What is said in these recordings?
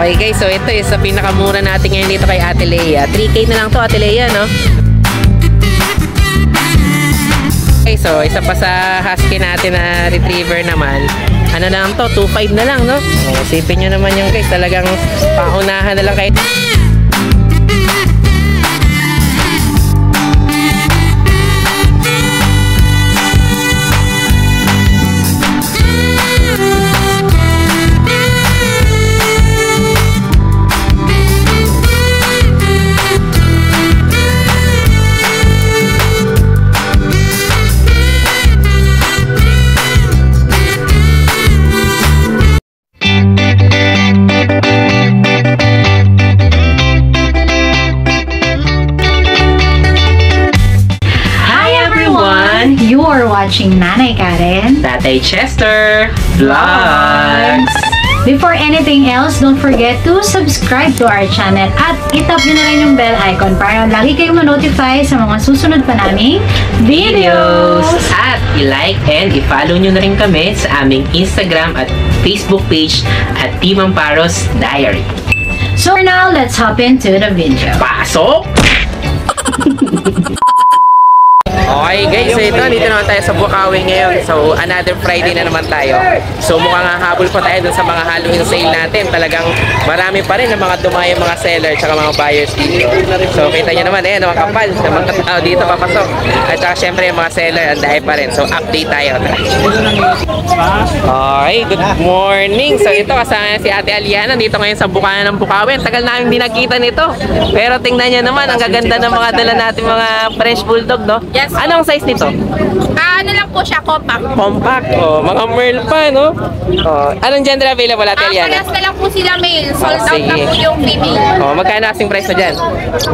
Okay guys, so ito sa pinakamura natin ngayon dito kay Ate Lea. 3K na lang to Ate Lea, no? Okay, so isa pa sa husky natin na retriever naman. Ano na lang to, 2.5 na lang, no? Isipin nyo naman yung guys, talagang paunahan na lang kayo. You're watching Nanay Karen, Tatay Chester Vlogs. Before anything else, don't forget to subscribe to our channel at itap nyo na rin yung bell icon para lagi kayong ma-notify sa mga susunod pa naming videos. At i-like and i-follow nyo na rin kami sa aming Instagram at Facebook page at Team Amparos Diary. So now, let's hop into the video. Pasok! Okay guys, so ito, dito naman tayo sa Bukawi ngayon. So another Friday na naman tayo. So mukhang hahabol pa tayo dun sa mga Halloween sale natin. Talagang marami pa rin ang mga dumayang mga seller at mga buyers dito. So kita nyo naman, mga kapal sa mga tao dito papasok. At saka syempre yung mga seller, ang dahil pa rin. So update tayo. Okay, good morning. So ito, kasama si Ate Aliana dito ngayon sa Bukanan ng Bukawi. Tagal namin di nakita nito. Pero tingnan nyo naman, ang gaganda ng mga dala natin mga French Bulldog, no? Yes. Anong size nito? Ano lang po siya, compact. Compact. Oh, mga Merl pa, no? Oh, anong gender available natin yan? Palas na lang po sila male. Sold out sige. na po yung female. Oh, magkano asking price na dyan?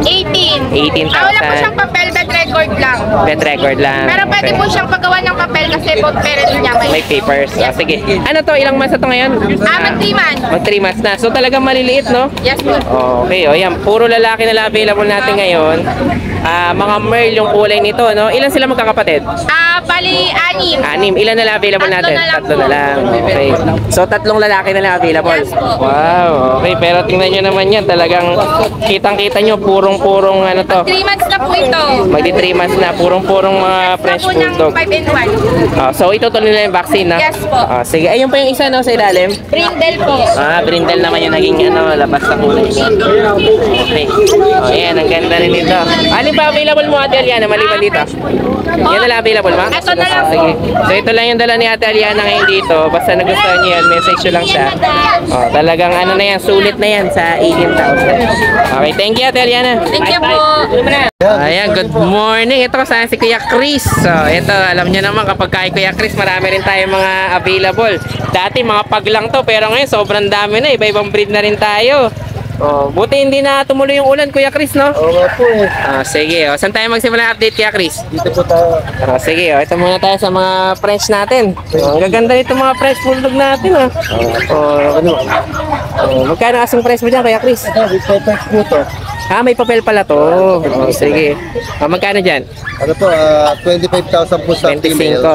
18. 18,000. Wala po siyang papel, bed record lang. Bed record lang. Pero pwede po siyang paggawa ng papel kasi both parents niya may papers. Yes. Oh, sige. Ano to? Ilang months na to ngayon? Mag 3 months. Mag 3 months na. So talagang maliliit, no? Yes po. Oh, okay. O yan. Puro lalaki na lang available natin ngayon. Mga Merl yung kulay nito, no? Ilan sila magkakapatid? Bali, 6. 6. Ilan na lang available natin? Tatlo na lang. Okay. So, 3 lalaki na lang available. Yes po. Wow. Okay. Pero tingnan nyo naman yan. Talagang kitang-kita nyo. Purong-purong ano to. 3 months na po ito. Magdi 3 months na. Purong-purong mga French Bulldog. 5 and 1. So, ito tuloy nila yung vaccine, na? Yes po. Sige. Ayun pa yung isa, no? Sa ilalim. Brindle po. Brindle naman yung naging ano, labas sa kulay niya. Okay. Ayan. Ang ganda rin ito. Alin pa available mo, Ate Aliana? Maliban dito. Yan na lang available, ma? Ito na lang. Sige. So, ito lang yung dala ni Ate Aliana ngayon dito. Basta nagustuhan niyo yan, message nyo lang siya. Talagang ano na yan, sulit na yan sa 18,000. Okay, thank you, Ate Aliana. Thank you po. Ayan, good morning. Ito kasama si Kuya Chris. So, ito, alam niyo naman kapag kay Kuya Chris, marami rin tayo mga available. Dati, mga pag lang to, pero ngayon, sobrang dami na. Iba-ibang breed na rin tayo. Buti hindi na tumuloy yung ulan, Kuya Chris, no? Oo nga po eh. Sige, saan tayo magsimula update, Kuya Chris? Dito po tayo. Sige, ito muna tayo sa mga French natin. Ang gaganda nito mga French Bulldog natin, ha? Magkano asing price mo dyan, Kuya Chris? Ito po to. May papel pala to. Sige. Magkano dyan? Ano po, 25,000 po sa 25. female.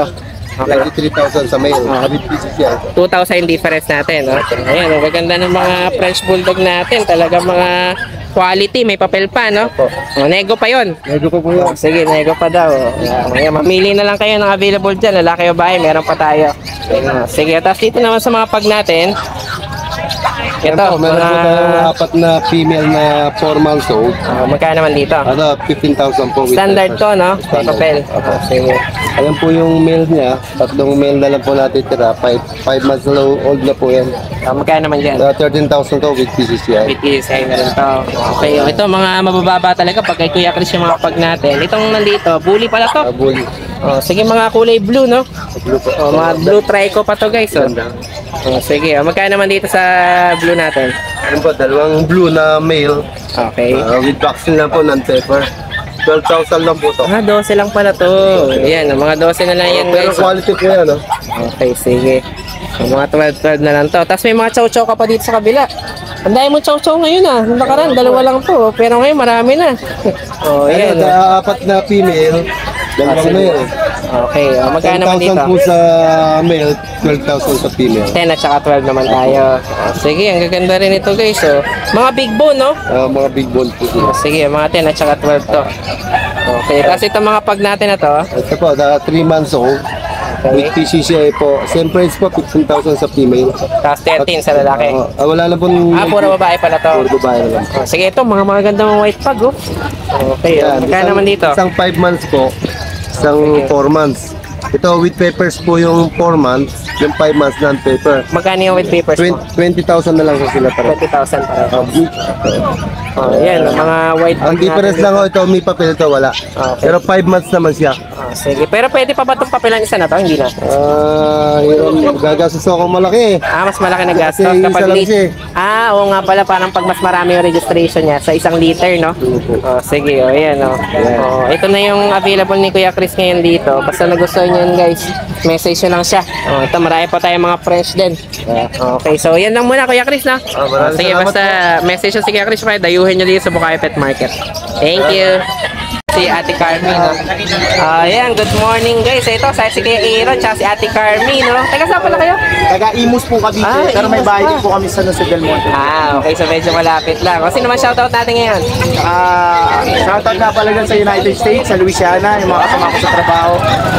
Okay. 23,000 sa male. 100 pieces yan. 2,000 difference natin, no? Ayan, ang gaganda ng mga French Bulldog natin. Talaga mga quality, may papel pa, no? Nego pa yon. Medyo po po yan. Sige, nego pa daw. Ayan, mamili na lang kayo ng available dyan. Lalaki o bahay, meron pa tayo. Sige, tapos dito naman sa mga pag natin. Ito, Meron po tayong 4 na female na 4 months old. magkano naman dito? 15,000 po. Standard to, no? May papel. Sige. Ayan po yung male niya. 3 male na lang po natin tira. 5 months old na po yan. Magkano naman dyan? 13,000 to with pieces yan. With design na rin to. Okay, ito mga mabababa talaga pag kay Kuya Chris yung mga pag natin. Itong nandito, bully pala to. Bully. Sige, mga kulay blue, no? Blue po. Mga blue trico pa to, guys. Sige, magkano naman dito sa blue natin? Ano po, 2 blue na male. Okay. With vaccine lang po, non-pepper. 12,000 lang po to. 12 lang pala to. Ayan, mga 12 na lang yan, Pero guys. quality po yan, no? Okay, sige. Mga 12 na lang to. Tapos may mga chow-chow ka pa dito sa kabila. Ang dami mo chow-chow ngayon, ah. Nakaraan, 2 lang to. Pero ngayon, marami na. Ayan. 4 na female, 2 male. Okay, magkano naman 10,000 dito? po sa male, 12,000 sa female. 10 at saka 12 naman tayo. Sige, ang gaganda rin ito guys. So, mga big bone, no? Mga big bone po sila. Sige, mga 10 at saka 12 to. Okay, tapos itong mga pag natin na to. Ito po, 3 months old. With PCCI po. Same price po, 15,000 sa female. Tapos 13 sa lalaki. Wala na po. Puro babae pala to. Puro babae na lang. Sige, ito, mga magandang white pug, oh. Okay, magkano naman dito? Isang 5 months po, isang 4 months. Ito with papers po yung 4 months, yung 5 months non-paper. Magkano yung with papers mo? 20,000 na lang sa sila para. 20,000 para. Yan, mga white Ang pug difference natin lang ito, may papel ito, wala. Okay. Pero 5 months naman siya. Sige, pero pwede pa ba itong papilan isa na to? Hindi na. Yung gagastos ako malaki. Mas malaki na gasto. Kasi Kapag isa lang late. siya Oo nga pala, parang pag mas marami yung registration niya sa 1 liter, no? Sige, yan, ito na yung available ni Kuya Chris ngayon dito. Basta nagustuhan nyo yun, guys. Message nyo lang siya. Ito, marami pa tayong mga French din. Okay, so yan lang muna, Kuya Chris, na. Maraming Sige, salamat basta message nyo si Kuya Chris, dayuhin nyo dito sa Bukawi Pet Market. Thank you. Si Ate Carmi, no? Ayan, good morning guys. Ito, si Kuya Aaron, tsaka si Ate Carmi, no? Taga saan pala kayo? Taga-Imus po kami, pero may Imus bahay pa. din po kami sa Jose Del Monte. Okay, so medyo malapit lang. Kasi naman shoutout natin ngayon. Shoutout nga pala dyan sa United States, sa Louisiana, yung mga kasama ko sa trabaho.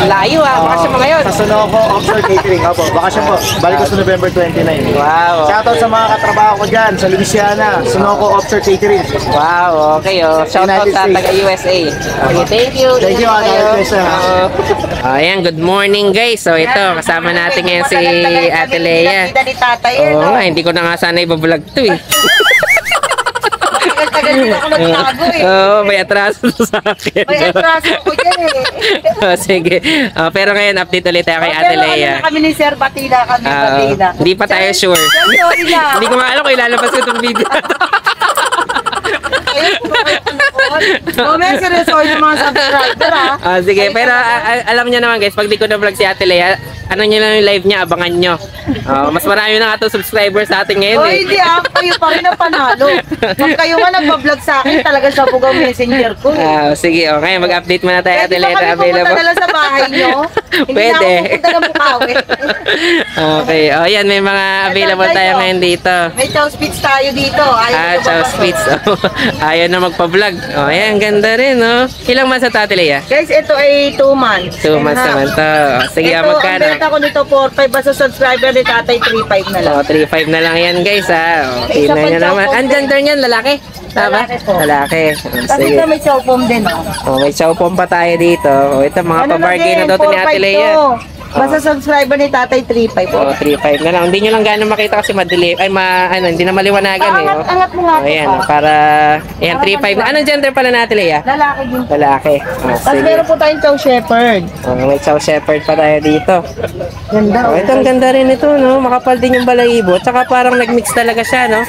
Layo bakasyon mo ngayon. Sa Sunoco, Offshore Catering. Opo, bakasyon po. Balik ko sa November 29. Wow. Shoutout sa mga katrabaho ko dyan, sa Louisiana, Sunoco, Offshore Catering. Wow, okay. Shoutout United sa States. taga-USA. Okay, thank you. Thank you, Ate Teresa. Ayan, good morning guys. So ito, kasama natin ngayon si Ate Lea. Kita ni tatay, Oo nga, hindi ko na nga sana ibablog to eh. tagal dito ako nagtago eh. Oo, may atraso to sa akin. May atraso ko dyan eh. Sige. Pero ngayon, update ulit tayo kay Ate Pero ano Lea. na kami ni Sir Batida kami, Batida. Hindi pa tayo sure. Sorry na. Hindi ko nga alam kung ilalabas ko itong video. May seryoso yung mga subscriber ha. Sige, pero alam niyo naman guys, pag di ko na-vlog si Ate Lea, ano niyo lang yung live niya, abangan niyo. Mas marami na nga to subscribers sa atin ngayon Oh, eh. hindi kayo pa rin ang panalo. Pag kayo nga nagbablog sa akin, talaga sa bugaw messenger ko. Sige, okay, mag-update muna tayo Ate Pwede Lea ba kami pumunta available. na lang sa bahay nyo? Hindi Pwede. na ako pupunta ng Bukawi. Okay, yan, may mga available tayo ngayon dito. May chow speech tayo dito. Ayaw Chow Spitz. Ayaw na magpa-vlog. Yan, ganda rin, no? Ilang months na to, Ate Lea? Guys, ito ay 2 months. 2 months naman to. Sige, Ito, magkano? ang benta ko nito 4.5 basta subscriber ni tatay 3.5 na lang. 3.5 na lang yan, guys, ha. May isa Tingnan nyo pang naman. chow Ang gender niyan, lalaki? Tama? Lalaki po. Lalaki. Kasi Sige. ito may chow pom din. Oh. May chow pom pa tayo dito. Ito, mga pa-bargain na daw to ni Ate Lea. Basta subscriber ni tatay 3.5. 3.5 na lang. Hindi nyo lang gano'ng makita kasi madilim. Hindi na maliwanagan eh. Angat mo nga ito Ayan, pa. para... Ayan, 3.5 na. Anong gender pala na Ate Lea? Lalaki din. Lalaki. Tapos Sige. meron po tayong chow shepherd. May chow shepherd pa tayo dito. Ganda. Ito, ang ganda rin ito, no? Makapal din yung balahibo. Tsaka parang nag-mix talaga siya, no?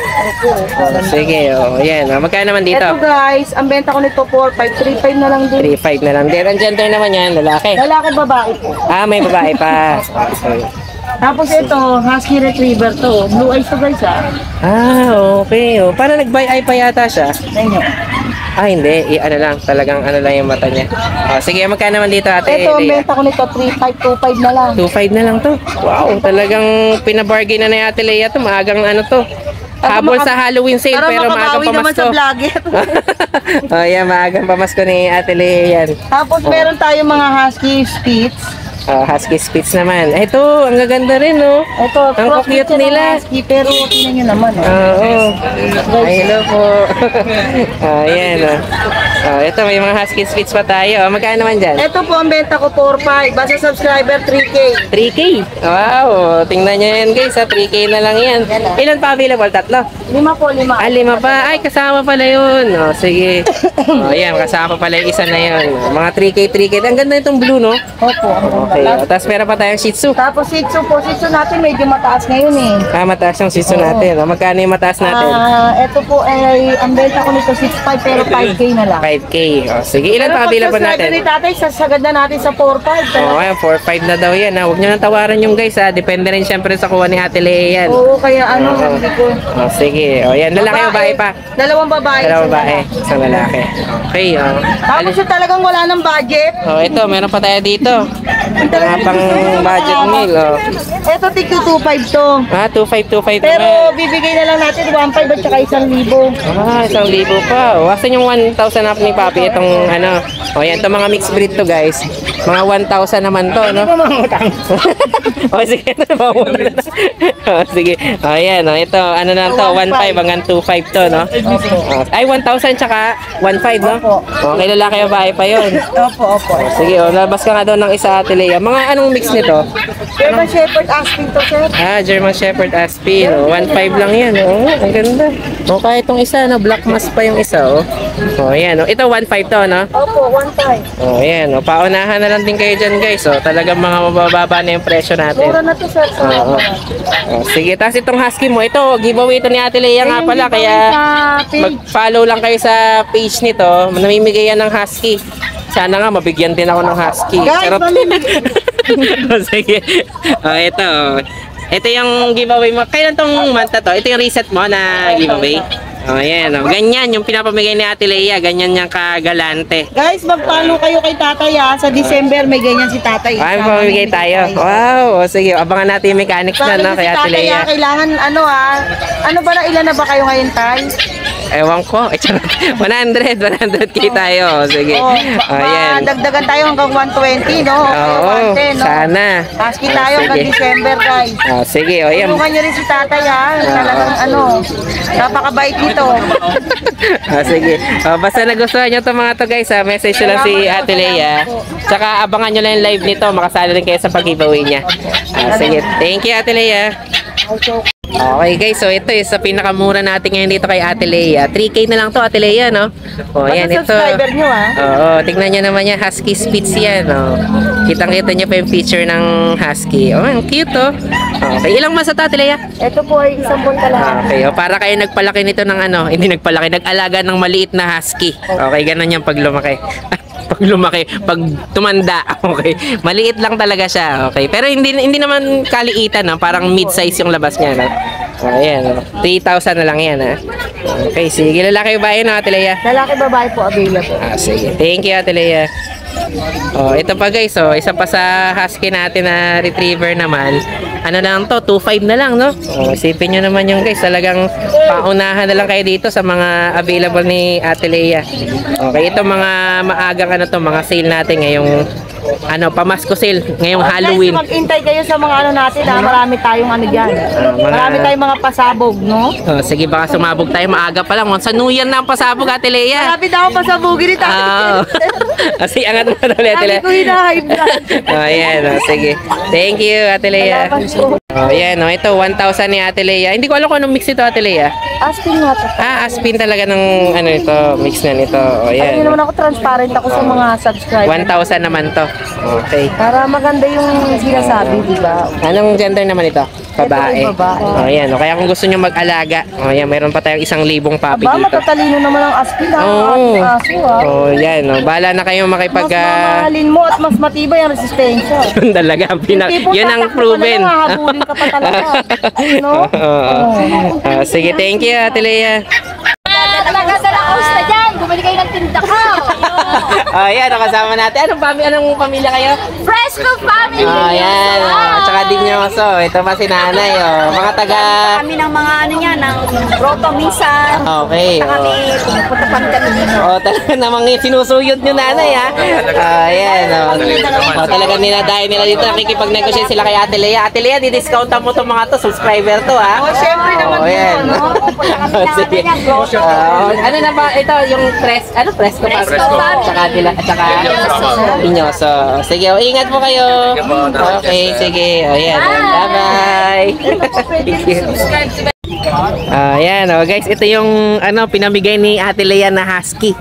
Sige, yan. Magkano naman dito? Ito guys, ang benta ko nito 4.5. 3.5 na lang din. 3.5 na lang. Then, ang gender naman yan, lalaki. Lalaki babae po. May babae pa. Okay. Tapos ito, husky retriever to. Blue eyes to guys Okay. Parang nag-buy eye pa yata siya. Ayun. Hindi. Ano lang. Talagang ano lang yung mata niya. Sige, magkano naman dito, Ate Ito, ang Lea? benta ko nito 3.5, 2.5 na lang. 2.5 na lang to. Wow, talagang pinabargain na ni Ate Lea to. Maagang ano to. Habol sa Halloween sale pero maagang makabawi naman sa pamasko. vlogger. Maagang pamasko ni Ate Lea yan. Tapos meron tayong mga husky spitz. Husky Spitz naman. Ito, ang gaganda rin, no? Ito, Ang crossbreed cute siya ng nila. husky, pero tingnan nyo naman. Oo. Hello po. Ayan, ito, may mga Husky Spitz pa tayo. Magkano naman dyan? Ito po ang benta ko 4.5. Basta subscriber 3K. 3K. Wow, tingnan nyo yan guys, 3K na lang yan. Ilan pa available? 3? 5 po, 5. 5 pa. Ay, kasama pala yun. Sige. Ayan, kasama pala yung isa na yun. Mga 3K, 3K. Ang ganda itong blue, no? Opo. Okay. Tapos meron pa tayong Shih Tzu. Tapos Shih Tzu po. Shih Tzu natin medyo mataas ngayon eh. Mataas yung Shih Tzu natin. Magkano yung mataas natin? Ito po ay ang benta ko nito 6.5 pero 5K na lang. 5K. O, sige, ilan pa available natin? Pero tatay, sasagad na natin sa 4-5. Oo, ayan, 4-5 na daw yan. Ha. Huwag nyo nang tawaran yung guys. Ha. Depende rin syempre sa kuha ni Ate Lea yan. Oo, kaya ano, hindi ko. O, sige. O, yan. Lalaki o babae pa? Dalawang babae. Dalawang isang babae. lalaki. Isang lalaki. Okay. O. Tapos yung talagang wala ng budget. O, ito. Meron pa tayo dito. Mga pang budget meal. O. Ito, tig 2.5 to. Ah, 2.5 Pero naman. bibigay na lang natin 1.5 at saka 1,000. Ah, 1,000 pa. O, asan yung 1,000 up ni Papi? Itong ano. O, yan. Itong mga mixed breed to guys. Mga 1,000 naman to, no? O, sige. O, sige. O, yan. O, ito. Ano na to? 1,500 hanggang 2,500 to, no? O, ay, 1,000 tsaka 1,500, no? Okay, lalaki o babae pa yun. Opo, opo. Sige, o, labas ka nga daw ng isa, Ate Lea. Mga anong mix nito? German Shepherd asking to, sir. Ah, German Shepherd Aspin. Oh, 1.5 lang yan. Oh, ang ganda. O, kahit itong isa, no? Black mask pa yung isa, oh. Oh, yan. Oh. Ito, 1.5 to, no? Opo, 1.5. Oh, yan. Oh. Paunahan na lang din kayo dyan, guys. Oh, talagang mga mabababa na yung presyo natin. Mura na to, sir. Oo. Oh, sige, tapos itong husky mo, ito, giveaway ito ni Ate Lea nga pala, kaya mag-follow lang kayo sa page nito. Namimigay yan ng husky. Sana nga, mabigyan din ako ng husky. Guys, Charot. Oh, sige. Oh, ito. Ito yung giveaway mo. Kailan tong month na to? Ito yung reset mo na giveaway? Oh, ayan. Oh. Ganyan yung pinapamigay ni Ate Lea. Ganyan niyang kagalante. Guys, magpalo kayo kay tatay ha. Sa December may ganyan si tatay. Ay, pamamigay tayo. Wow. O, sige, abangan natin yung mechanics na, no? Kay Ate tatay Lea. ha, kailangan ano ha. Ano ba na, ilan na ba kayo ngayon, tay? Ewan ko. 100 tayo. O, sige. Oh, Ayan. dagdagan tayo hanggang 120, no? Oo, 110, no? sana. Husky Oh, tayo hanggang sige. December, guys. O, sige. O, yan. Tulungan nyo rin si tatay ha. Talagang ano, napakabait nito. Sige. Basta nagustuhan nyo itong mga to guys, message nyo lang si Ate Lea. Tsaka abangan nyo lang yung live nito. Makasali rin kayo sa pag-giveaway niya. Sige. Thank you, Ate Lea. Okay guys, so ito sa pinakamura natin ngayon dito kay Ate Lea. 3K na lang to, Ate Lea, no? O, yan ito. Subscriber nyo ha. Oo, tignan nyo naman yan, Husky Spitz yan. Oh. Kitang-kita nyo pa yung feature ng Husky. Oh, ang cute, oh. Okay, ilang months na to, Ate Lea? Ito po ay isang buwan lang. Okay, o para kayo nagpalaki nito ng ano, hindi nagpalaki, nag-alaga ng maliit na husky. Okay, ganun yung pag lumaki. Pag lumaki, pag tumanda, okay. Maliit lang talaga siya, okay. Pero hindi naman kaliitan, no? Parang mid-size yung labas niya, no? Ayan, 3,000 na lang yan, ha. Okay, sige, lalaki ba yun, Ate Lea? Lalaki babae po available. Sige. Thank you, Ate Lea. Oh, ito pa guys, oh, isa pa sa husky natin na retriever naman. Ano lang to, 2.5 na lang, no? Oh, isipin nyo naman yung guys, talagang paunahan na lang kayo dito sa mga available ni Ate Lea. Okay, ito mga maagang ano to, mga sale natin ngayong ano, pamasko sale, ngayong Halloween. Guys, mag-intay kayo sa mga ano natin ha. Marami tayong ano dyan. Marami tayong mga pasabog, no? Oh, sige, baka sumabog tayo maaga pa lang. Sa New Year na ang pasabog, Ate Lea. Marami daw pasabugin ni tatay. Kasi angat mo na ulit, Ate Sabi Lea. ko hina-high blood. Oh, ayan. Oh, sige. Thank you, Ate Lea. Oh, ayan. Oh, ito, 1,000 ni Ate Lea. Hindi ko alam kung anong mix ito, Ate Lea. Asking nga to. Ah, Aspin talaga ng ano ito, mix na nito. Oh, Ayun ayan. naman ako, transparent ako sa mga subscribers. 1,000 naman to. Okay. Para maganda yung sinasabi, di ba? Anong gender naman ito? Babae. Ito ay babae. Oh, ayan. O, kaya kung gusto nyo mag-alaga, oh, ayan, mayroon pa tayong 1,000 puppy Aba, dito. matatalino naman ang asking ha. Oo. Aso ha. Oh, yan. Oh, bahala na kayo makipag... Mas mamahalin mo at mas matibay ang resistensya. Yun talaga. Yun ang proven. Hahabulin ka pa talaga. No? Sige, thank you, Ate Lea. Nagkasala ka na dyan. Bumili kayo ng tinda ko. Ayan, kasama natin. Anong pamilya kayo? Fresco family. Ayan, tsaka Dinyoso. Ito pa si nanay, oh. Mga taga... Kami ng mga ano niya, ng Roto minsan. Okay, Kami, pupunta kami dito. oh, talaga namang sinusuyod nyo nanay, ha? Ayan, oh. Oh, talaga ninadayo nila dito. Nakikipag-negotiate sila kay Ate Lea. Ate Lea, di-discountan mo itong mga to. Subscriber to, ha? Oh, syempre naman Oh, ayan. yun, no? Sige. Ano na ba? Ito, yung Fresco pa. Tsaka Dinyoso. Sige, oh, ingat po kayo. Okay, sige. O, yan. Bye-bye. Ayan, guys, ito yung pinamigay ni Ate Lea na husky.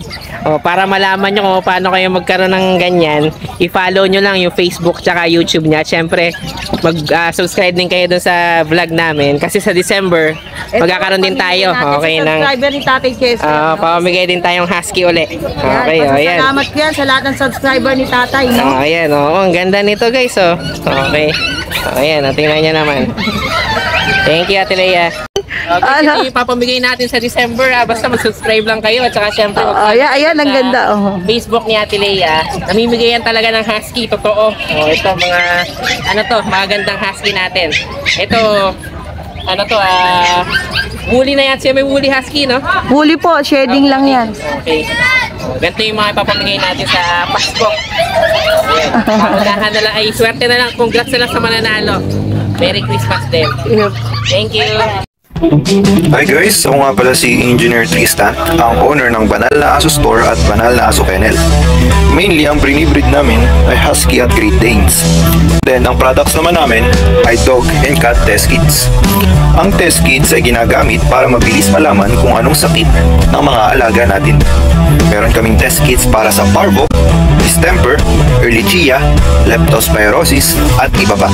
Para malaman nyo kung paano kayo magkaroon ng ganyan, i-follow nyo lang yung Facebook tsaka YouTube niya. Siyempre, mag-subscribe din kayo dun sa vlog namin kasi sa December, magkakaroon din tayo. Okay, ng subscriber ni Tatay Chester. pamamigay din tayong husky uli. Okay, ayan. Salamat yan sa lahat ng subscriber ni Tatay, no? Ayan, ang ganda nito, guys, Okay. Ayan, tingnan nyo naman. Thank you, Ate Lea. Ito yung papamigay natin sa December. Basta mag-subscribe lang kayo at saka syempre Ayan, ang ganda. Facebook ni Ate Lea. Namimigay yan talaga ng husky, totoo. Ito mga magandang husky natin. Ito woolly na yan siya, may woolly husky, no? Huli po, shedding lang yan. Okay. Ganito yung mga ipapamigay natin sa Pasko. Paunahan na lang, swerte na lang. Congrats na lang sa mananalo. Merry Christmas din. Thank you. Hi guys, ako nga pala si Engineer Tristan, ang owner ng Banal na Aso Store at Banal na Aso Kennel. Mainly, ang binibreed namin ay Husky at Great Danes. Then, ang products naman namin ay Dog and Cat Test Kits. Ang test kits ay ginagamit para mabilis malaman kung anong sakit ng mga alaga natin. Meron kaming test kits para sa parvo, distemper, ehrlichia, leptospirosis, at iba pa.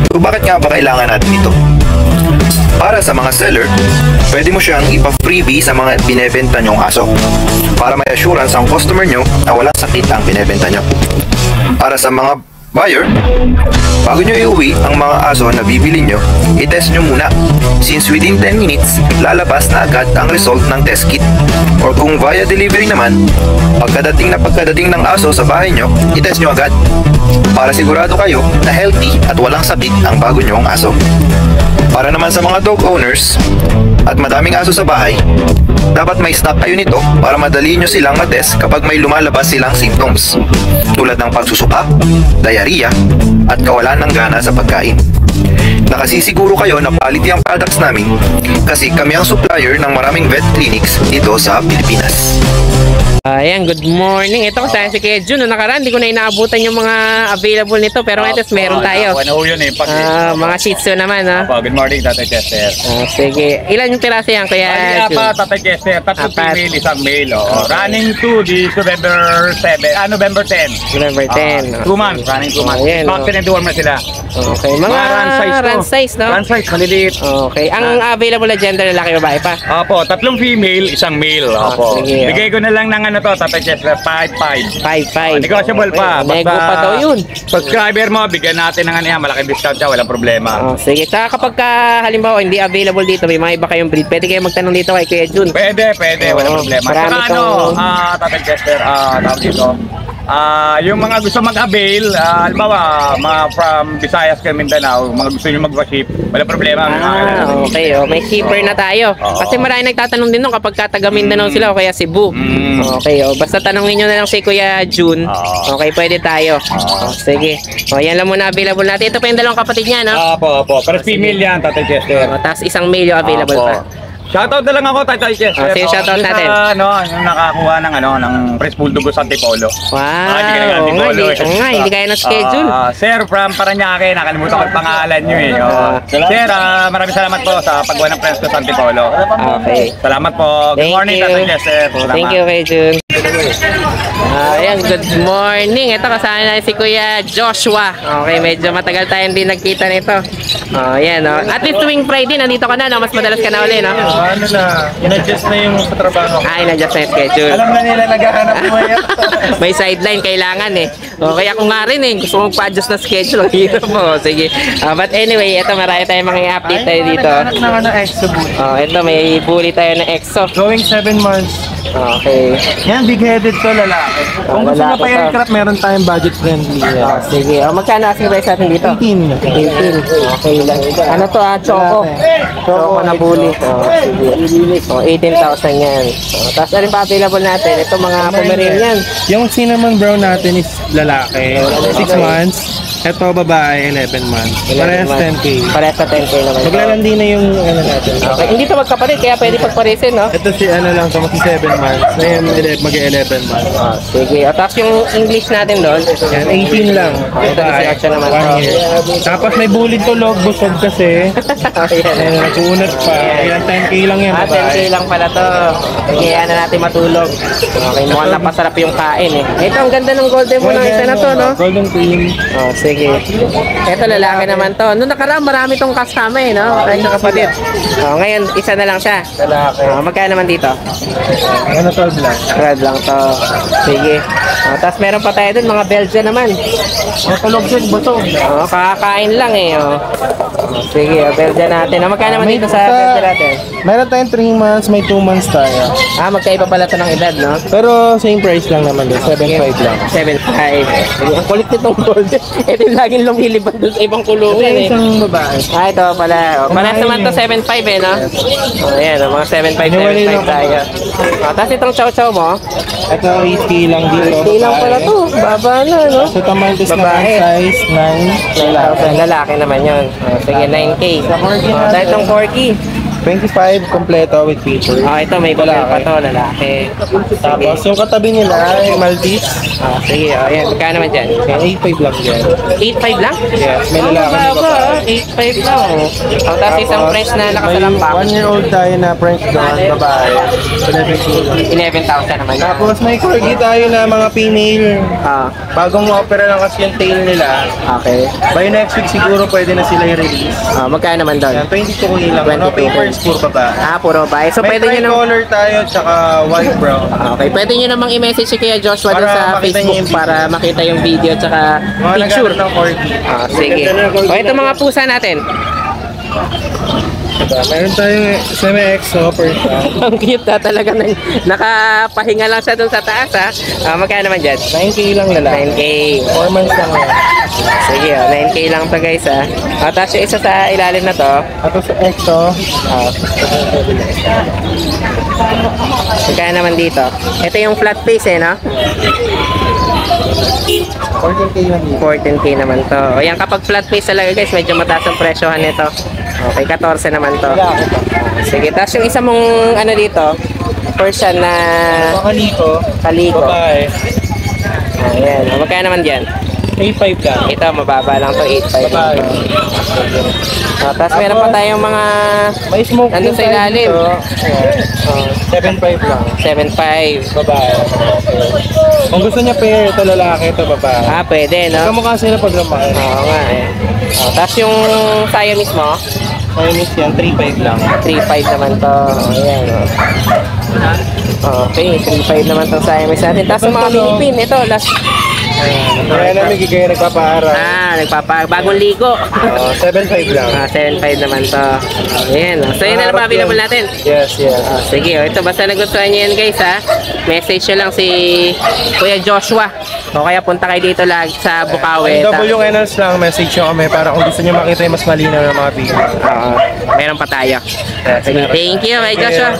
So, bakit nga ba kailangan natin ito? Para sa mga seller, pwede mo siyang ipa-freebie sa mga binebenta nyong aso para may assurance ang customer nyo na walang sakit ang binebenta nyo. Para sa mga buyer, bago nyo iuwi ang mga aso na bibili nyo, i-test nyo muna. Since within 10 minutes, lalabas na agad ang result ng test kit. Or kung via delivery naman, pagkadating ng aso sa bahay nyo, i-test nyo agad. Para sigurado kayo na healthy at walang sakit ang bago nyong aso. Para naman sa mga dog owners at madaming aso sa bahay, dapat may stock kayo nito para madali nyo silang matest kapag may lumalabas silang symptoms tulad ng pagsusuka, diarrhea, at kawalan ng gana sa pagkain. Nakasisiguro kayo na quality ang products namin kasi kami ang supplier ng maraming vet clinics dito sa Pilipinas. Ayan, good morning. Ito kasi si Kuya Jun, nakaraan, hindi ko na inaabutan yung mga available nito, pero ngayon meron tayo. Ano yun eh? Mga Shih Tzu naman, ha? Good morning, Tatay Chester. Sige. Ilan yung piraso yan, Kuya Jun? Tatay Chester. Tatlong Apat. female, isang male. Running to this November 7, November 10. November 10. 2 months, running 2 months. Ayan, Vaccine and deworm na sila. Okay, mga run size, no? Run size, maliliit. Okay, ang available na gender, lalaki babae pa? Opo, tatlong female, isang male. Opo. sige. Bigay ko na lang ng Tatay Chester, 5-5. 5-5. Negotiable pa. Nego pa daw yun. Subscriber mo, bigyan natin ng malaking discount siya, walang problema. Sige, tsaka kapag halimbawa hindi available dito, may mga iba kayong breed, pwede kayo magtanong dito kay Kuya Jun. Pwede, walang problema. Marami Saka Tatay Chester, tawag dito, yung mga gusto mag-avail, halimbawa, mga from Visayas kay Mindanao, mga gusto nyo mag-ship, walang problema. Okay, may shipper na tayo. Kasi marami nagtatanong din nung kapag taga Mindanao sila o kaya Cebu. Okay, basta tanongin nyo na lang si Kuya Jun. Okay, pwede tayo. Sige. Yan lang muna available natin. Ito pa yung dalawang kapatid niya, no? Opo. Pero female yan, Tatay Chester. Tapos isang male yung available pa. Shoutout na lang ako, Tatay Chester. Sige, shoutout natin. Yung nakakuha ng Press Bulldog sa Antipolo. Wow. Hindi kaya na-schedule. Sir, from Paranaque, nakalimutan ko yung pangalan nyo eh. Sir, maraming salamat po sa paggawa ng Press ko sa Antipolo. Okay. Salamat po. Good morning, Tatay Chester. Thank you, Kuya Jun. Ayan, good morning. Ito kasama na si Kuya Joshua. Okay, medyo matagal tayo hindi nagkita nito. Ayan, At least tuwing Friday, nandito ka na, no? Mas madalas ka na uli, no? In-adjust na yung patrabaho. In-adjust na yung schedule. Alam na nila naghahanap buhay. May sideline kailangan eh. Kaya ako nga rin eh. Gusto mong pa-adjust na schedule. Ang hirap mo. Sige. But anyway, ito marami tayong mga update tayo dito. Exo boot. Ito may bully tayo na EXO. Going 7 months. Okay. Yan, big-headed to, lalaki. Kung gusto nyo pa aircraft, meron tayong budget friendly. Sige. Magkano asking price natin dito? 18. 18. Okay lang. Ano to Choco. Choco na bully. Sige. 18,000 yan. Tapos ano pa available natin? Ito mga Pomeranian. Yung cinnamon brown natin is lalaki. 6 months. Ito, babae, 11 months. Parehas 10K. Parehas sa 10K naman. Maglalandi na yung ano natin. Okay. Hindi to magkapalit, kaya pwede pagparisin, no? Ito si ano lang, so magsi 7 months. Ngayon, mag-11 months. Sige. At tapos yung English natin doon. Yan, 18 lang. Ito, 18 naman. 1 year. Tapos may bullet tulog, busog kasi. Ayun, nag-uunat pa. Ayan, 10K lang yan, 10K babae. lang pala to. Kaya na natin matulog. Okay, mukhang napasarap yung kain eh. Ito, ang ganda ng golden mo ng isa na to, no? Golden Queen. Oh, sige. Ito, lalaki naman to. Noong nakaraan, marami tong kasama eh, no? Kahit sa kapatid. Oh, ngayon, isa na lang siya. Lalaki. Oh, magkano naman dito? Ano, 12 lang. 12 lang to. Sige. Oh, tapos meron pa tayo dun, mga Belgian naman. Tulog din, busog. Oh, kakakain lang eh. Oh. Oh, sige, Belgian natin. Oh, magkano naman dito sa Belgian natin? Meron tayong 3 months, may 2 months tayo. Ah, magkaiba pala to ng edad, no? Pero same price lang naman din, 7.5 lang. 7.5. Ang kulit nitong golden. Ito yung laging lumilipad doon sa ibang kulungan Ito eh. isang babae. Ah, ito pala. Oh, parehas naman to 7.5 eh, no? Oh, ayan, oh, mga 7.5 tayo. Oh, tapos itong chow-chow mo, Ito 8K lang dito. hindi lang pala to. Baba na, no? So tamantis na Babae. size 9. Lalaki naman yun. Oh, sige, 9K. Oh, dahil itong 4K. 25 kompleto with features. Oh, ito may babae pa to, lalaki. Tapos yung katabi nila ay Maltese. Oh, sige, oh, ayan. Magkano naman dyan? Kaya 8.5 lang yan. 8.5 lang? Yes, may Oh, lalaki na mababa, babae. 8.5 lang. Oh, tapos isang French na nakasalampak. May 1-year-old tayo na French doon, babae. 11,000 naman yan. Tapos may corgi tayo na mga female. Ah, Bagong opera lang kasi yung tail nila. okay. By next week siguro pwede na sila i-release. Ah, magkano naman doon? Yan, 22 lang. Ano, 22K. papers puro babae. Ah, puro ba? So, May pwede nyo namang... color tayo, tsaka white brown. Okay, pwede nyo namang i-message si Kuya Joshua Para doon sa makita niyo Facebook yung video. para makita yung video tsaka Mga picture. nagano ng corgi. Ah, sige. O, ito mga pusa natin. Meron tayong semi-exo, Persia. Ang cute na talaga. Nakapahinga lang siya doon sa taas, ha? Ah, magkano naman dyan? 9K lang lalaki. 9K. 4 months lang yan. Sige, 9K lang to guys, ha? Ah, tapos yung isa sa ilalim na to, Tapos exo, magkano naman dito? Ito yung flat face, eh, no? 14K lang dito. 14K naman to. O yan, kapag flat face talaga guys, medyo mataas ang presyohan nito. Okay, 14 naman to. Sige, tapos yung isa mong ano dito, Persian na Pakalito, kaliko. babae, Ayan, magkano naman dyan? 8.5 ka. Ito, mababa lang to, 8.5 lang Babae. to. Tapos meron pa tayong mga May smoke nandun sa tayo ilalim. dito. Ayan, 7.5 lang. 7.5. Babae. Kung gusto niya pair, ito lalaki, ito babae. Ah, pwede, no? Kamukha sila pag lumaki. Oo nga, eh. Oh, tapos yung Siamese mo, Chinese yan, 3.5 lang. 3.5 naman to. Ayan, okay, 3.5 naman tong Siamese natin. Tapos yung mga Philippine, ito, last. Kaya namin gigaya nagpapaharap. Ah, bagong ligo. 7.5 lang. Ah, 7.5 naman to. Ayan. So, yun na lang available natin. Yes, yes. Ah, sige, ito basta nagustuhan niyo yan guys, ha. Message nyo lang si Kuya Joshua. O kaya punta kayo dito lang sa Bukawi. WNLs lang, message nyo kami para kung gusto nyo makita yung mas malinaw ng mga video. Meron pa tayo. Sige, thank you kay Joshua.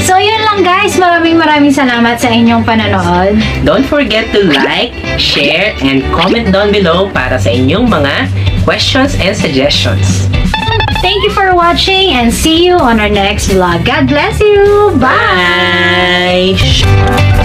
So, yun lang guys. Maraming salamat sa inyong panonood. Don't forget to like, share, and comment down below para sa inyong mga questions and suggestions. Thank you for watching and see you on our next vlog. God bless you. Bye! Bye!